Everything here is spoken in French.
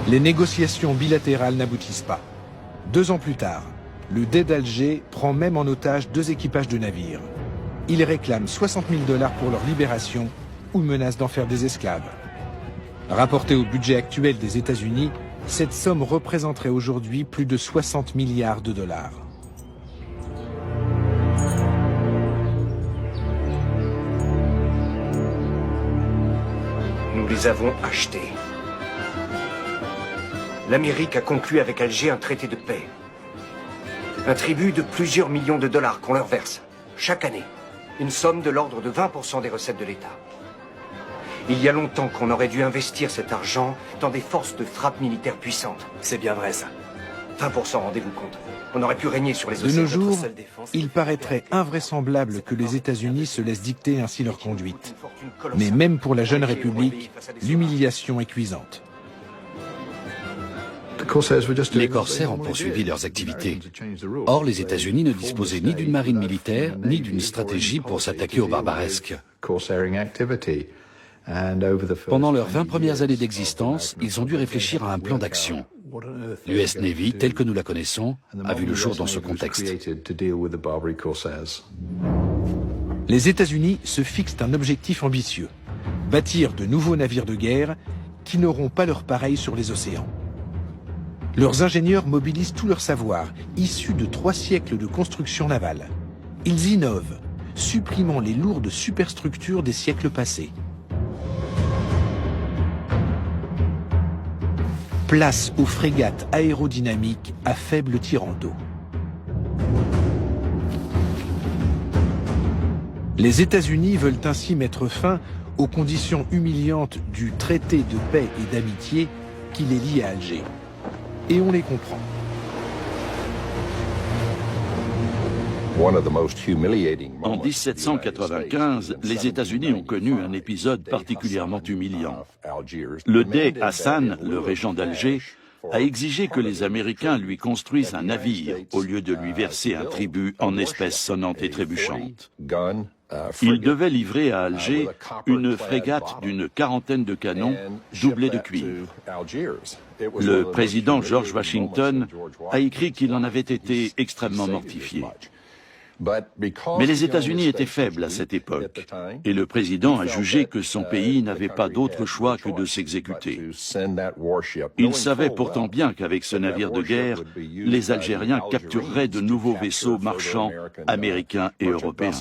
Les négociations bilatérales n'aboutissent pas. 2 ans plus tard, le Dey d'Alger prend même en otage 2 équipages de navires. Il réclame 60 000 $ pour leur libération ou menace d'en faire des esclaves. Rapporté au budget actuel des États-Unis, cette somme représenterait aujourd'hui plus de 60 milliards de dollars. Nous les avons achetés. L'Amérique a conclu avec Alger un traité de paix. Un tribut de plusieurs millions de dollars qu'on leur verse, chaque année. Une somme de l'ordre de 20% des recettes de l'État. Il y a longtemps qu'on aurait dû investir cet argent dans des forces de frappe militaires puissantes. C'est bien vrai, ça. 20%, rendez-vous compte. On aurait pu régner sur les De océans. nos jours, il paraîtrait invraisemblable que les États-Unis se laissent dicter ainsi leur conduite. Mais même pour la jeune République, l'humiliation est cuisante. Les corsaires ont poursuivi leurs activités. Or, les États-Unis ne disposaient ni d'une marine militaire, ni d'une stratégie pour s'attaquer aux barbaresques. Pendant leurs 20 premières années d'existence, ils ont dû réfléchir à un plan d'action. L'US Navy, telle que nous la connaissons, a vu le jour dans ce contexte. Les États-Unis se fixent un objectif ambitieux: bâtir de nouveaux navires de guerre qui n'auront pas leur pareil sur les océans. Leurs ingénieurs mobilisent tout leur savoir, issu de 3 siècles de construction navale. Ils innovent, supprimant les lourdes superstructures des siècles passés. Place aux frégates aérodynamiques à faible tirant d'eau. Les États-Unis veulent ainsi mettre fin aux conditions humiliantes du traité de paix et d'amitié qui les lie à Alger. Et on les comprend. En 1795, les États-Unis ont connu un épisode particulièrement humiliant. Le Dey Hassan, le régent d'Alger, a exigé que les Américains lui construisent un navire au lieu de lui verser un tribut en espèces sonnantes et trébuchantes. Il devait livrer à Alger une frégate d'une 40aine de canons doublés de cuivre. Le président George Washington a écrit qu'il en avait été extrêmement mortifié. Mais les États-Unis étaient faibles à cette époque, et le président a jugé que son pays n'avait pas d'autre choix que de s'exécuter. Il savait pourtant bien qu'avec ce navire de guerre, les Algériens captureraient de nouveaux vaisseaux marchands américains et européens.